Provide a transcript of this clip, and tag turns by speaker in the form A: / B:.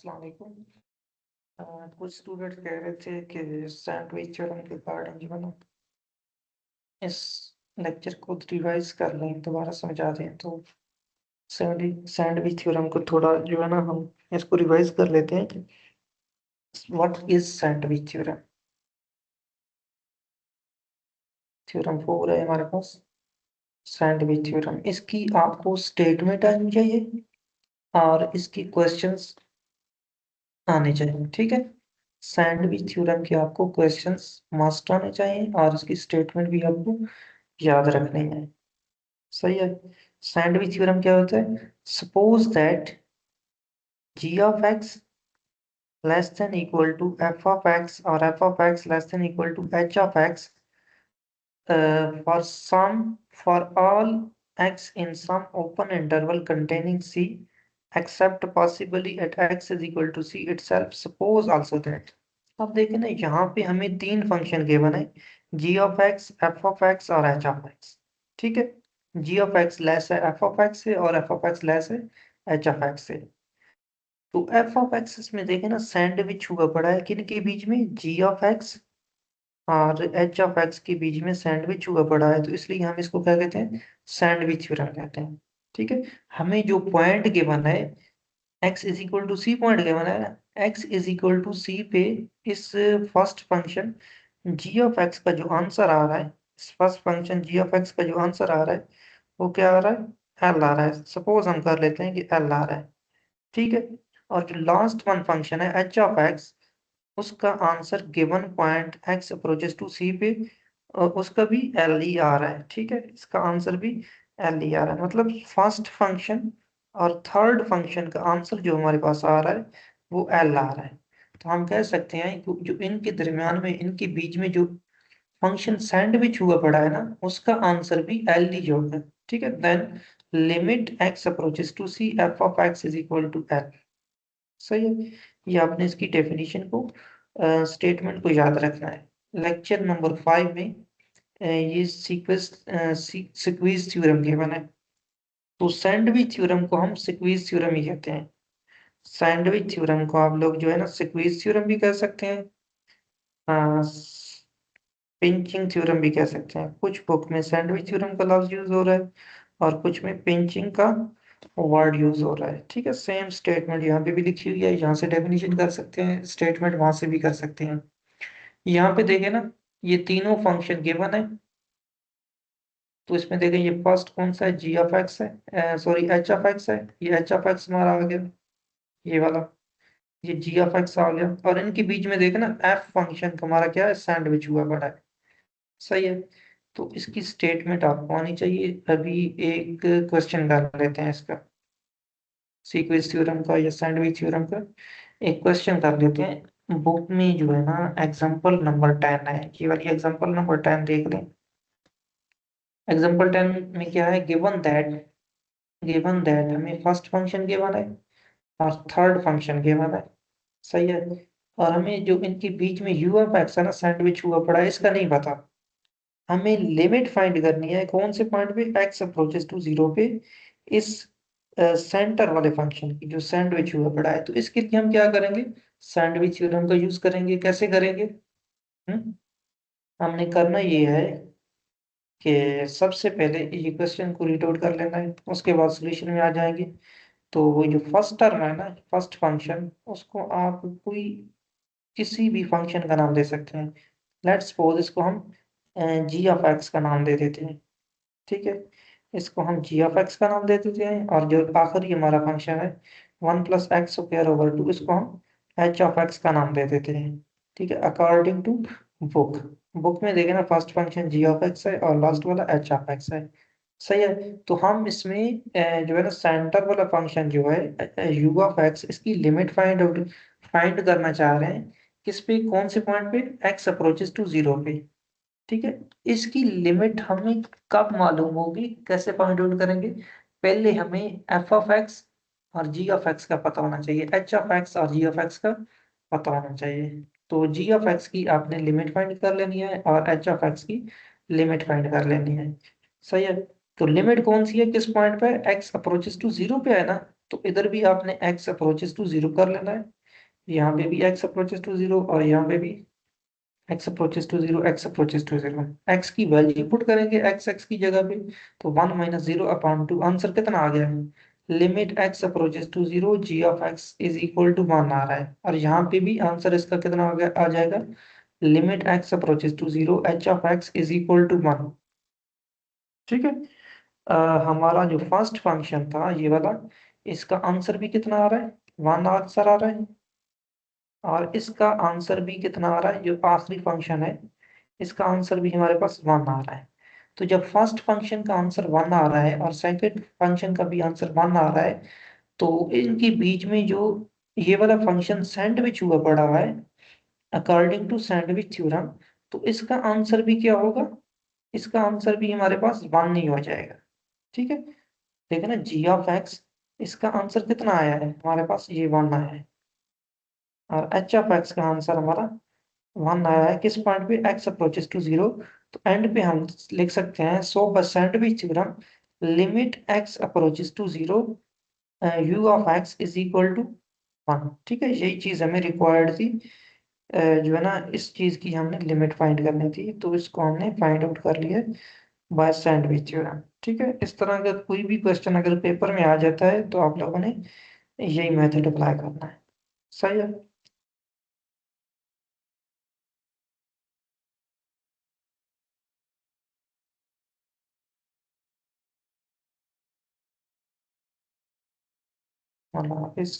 A: अस्सलाम वालेकुम। कुछ स्टूडेंट कह रहे थे कि सैंडविच थ्योरम के रिगार्डिंग जो है ना इस लेक्चर को रिवाइज कर लें, दोबारा समझा दें। तो सैंडविच थ्योरम को थोड़ा जो है ना हम इसको रिवाइज कर लेते हैं कि what is sandwich theorem. Theorem 4 है हमारे पास, सैंडविच थ्योरम। इसकी आपको स्टेटमेंट आनी चाहिए और इसकी क्वेश्चंस आने चाहिए, ठीक है। सैंडविच थ्योरम के आपको क्वेश्चंस मस्ट आने चाहिए और इसकी स्टेटमेंट भी आपको याद रखनी है। सही है। सैंडविच थ्योरम क्या होता है? Suppose that g of x less than equal to f of x or f of x less than equal to h of x for all x in some open interval containing c except possibly at x is equal to c itself. Suppose also that, अब देखें ना, यहाँ पे हमें तीन function given है, g of x, f of x और h of x। ठीक है, g of x लेस है f of x से और f of x लेस है h of x से। तो f of x इसमें देखें ना सैंडविच हुआ पड़ा है किन के बीच में, g of x और h of x के बीच में सैंडविच हुआ पड़ा है, तो इसलिए हम इसको क्या कहते हैं, सैंडविच थ्योरम कहते हैं। ठीक है, हमें जो पॉइंट गिवन है x is equal to c, point given है ना, x is equal to c पे इस first function g of x का जो आंसर आ रहा है, इस first function g of x का जो आंसर आ रहा है वो क्या आ रहा है, l आ रहा है। सपोज हम कर लेते हैं कि l आ रहा है, ठीक है। और जो लास्ट वन फंक्शन है h ऑफ x, उसका answer given point x approaches to c पे उसका भी l ही आ रहा है, ठीक है। इसका आंसर भी l ही आ रहा है, मतलब फर्स्ट फंक्शन और थर्ड फंक्शन का आंसर जो हमारे पास आ रहा है वो l आ रहा है। तो हम कह सकते हैं कि जो इनके दरमियान में, इनके बीच में जो फंक्शन सैंडविच हुआ पड़ा है ना, उसका आंसर भी l ही होगा, ठीक है। Then limit x approaches to c f of x is equal to l। सही है, ये आपने इसकी डेफिनेशन को, स्टेटमेंट को याद रखना है। लेक्चर नंबर 5 में ये सिक्वीज थ्योरम गिवन है, तो सैंडविच थ्योरम को हम सिक्वीज थ्योरम ही कहते हैं। सैंडविच थ्योरम को आप लोग जो है ना सिक्वीज थ्योरम भी कह सकते हैं, पिंचिंग थ्योरम भी कह सकते हैं। कुछ बुक में सैंडविच थ्योरम का लफ्ज यूज हो रहा है और कुछ में पिंचिंग का वर्ड यूज हो रहा है, ठीक है। सेम स्टेटमेंट यहाँ पे भी लिखी हुई है, यहाँ से डेफिनेशन कर सकते हैं, स्टेटमेंट वहां से भी कर सकते हैं। यहाँ पे देखें ना, ये तीनों फंक्शन गिवन है, तो इसमें देखें ये फर्स्ट कौन सा है, g ऑफ x है, सॉरी h ऑफ x है, ये h ऑफ x हमारा आ गया, ये वाला, ये g ऑफ x आ गया। और इनके बीच में देखें ना f फंक्शन का हमारा क्या है, सैंडविच हुआ पड़ा है। सही है, तो इसकी स्टेटमेंट आपको आनी चाहिए। अभी एक क्वेश्चन कर लेते हैं इसका, सीक्वेंस थ्योरम का या सैंडविच थ्योरम का एक क्वेश्चन कर लेते हैं। बुक में जो है ना एग्जांपल नंबर 10 है, ये वाली एग्जांपल नंबर 10 देख लें। एग्जांपल 10 में क्या है, गिवन दैट हमें फर्स्ट फंक्शन गिवन है और थर्ड फंक्शन गिवन है। सही है, और हमें जो इनके बीच में u ऑफ x है ना सैंडविच हुआ पड़ा है, इसका नहीं पता। हमें लिमिट फाइंड करनी है कौन से पॉइंट पे, x अप्रोचेस टू 0 पे, इस सेंटर वाले फंक्शन की जो सैंडविच हुआ पड़ा है। तो इसके लिए हम क्या करेंगे, सैंडविच थ्योरम का यूज करेंगे। कैसे करेंगे, हमने करना ये है कि सबसे पहले ये क्वेश्चन को रीड आउट कर लेना है, उसके बाद सॉल्यूशन में आ जाएंगे। तो वो जो फर्स्ट टर्म है ना, फर्स्ट फंक्शन, उसको आप कोई किसी भी फंक्शन का नाम दे सकते हैं। लेट्स सपोज इसको हम g ऑफ x का नाम दे देते हैं, ठीक है। इसको हम g ऑफ x का नाम दे देते हैं, और जो आखिरी हमारा फंक्शन है 1 प्लस एक्स स्क्वायर ओवर 2, इसको हम h ऑफ x का नाम दे देते हैं, ठीक है। अकॉर्डिंग टू बुक, बुक में देखें ना first function g of x है और लास्ट वाला h ऑफ x है। सही है, तो हम इसमें जो है ना सेंटर वाला फंक्शन जो है u ऑफ x, इसकी लिमिट फाइंड करना चाह रहे हैं। किस पे, कौन से पॉइंट पे, x अप्रोचेस टू 0 पे, ठीक है। इसकी लिमिट हमें कब मालूम होगी, कैसे फाइंड आउट करेंगे, पहले हमें f ऑफ x और g ऑफ x का पता होना चाहिए, h ऑफ x और g ऑफ x का पता होना चाहिए। तो g ऑफ x की आपने लिमिट फाइंड कर लेनी है और h ऑफ x की लिमिट फाइंड कर लेनी है। सही है, तो लिमिट कौन सी है, किस पॉइंट पे, x अप्रोचेस टू 0 पे है ना, तो इधर भी आपने x अप्रोचेस टू 0 कर लेना है। यहाँ पे भी x अप्रोचेस टू 0 और यहाँ पे भी x approaches to 0, x approaches to 0। x की वैल्यू पुट करेंगे x की जगह पे, तो 1 माइनस 0/2। आंसर कितना आ गया है, limit x approaches to 0 g of x is equal to 1 आ रहा है। और यहाँ पे भी आंसर इसका कितना आ जाएगा, limit x approaches to 0 h of x is equal to 1। ठीक है। हमारा जो फर्स्ट फंक्शन था ये वाला, इसका आंसर भी कितना आ रहा है, 1 आंसर आ रहा है। और इसका आंसर भी कितना आ रहा है, जो आखिरी फंक्शन है इसका आंसर भी हमारे पास 1 आ रहा है। तो जब फर्स्ट फंक्शन का आंसर 1 आ रहा है और सेकंड फंक्शन का भी आंसर 1 आ रहा है, तो इनके बीच में जो ये वाला फंक्शन सैंडविच हुआ पड़ा है अकॉर्डिंग टू सैंडविच थ्योरम, तो इसका आंसर भी क्या होगा, इसका आंसर भी हमारे पास 1 नहीं हो जाएगा। ठीक है। देखो ना, जी ऑफ एक्स, इसका आंसर कितना आया है हमारे पास, ये 1 आया है। और एच ऑफ एक्स का आंसर हमारा 1 आया है। किस पॉइंट पे, एक्स अप्रोचेस टू 0। तो एंड पे हम लिख सकते हैं 100% भी theorem, limit x approaches to 0 u of x is equal to 1। ठीक है, यही चीज हमें रिक्वायर्ड थी। जो है ना, इस चीज की हमने लिमिट फाइंड करनी थी, तो इसको हमने फाइंड आउट कर लिया बाय सैंडविच थ्योरम। ठीक है, इस तरह का कोई भी क्वेश्चन अगर पेपर में आ जाता है तो आप लोगों ने यही मेथड अप्लाई करना है। सही है। अल्लाह हाफिज।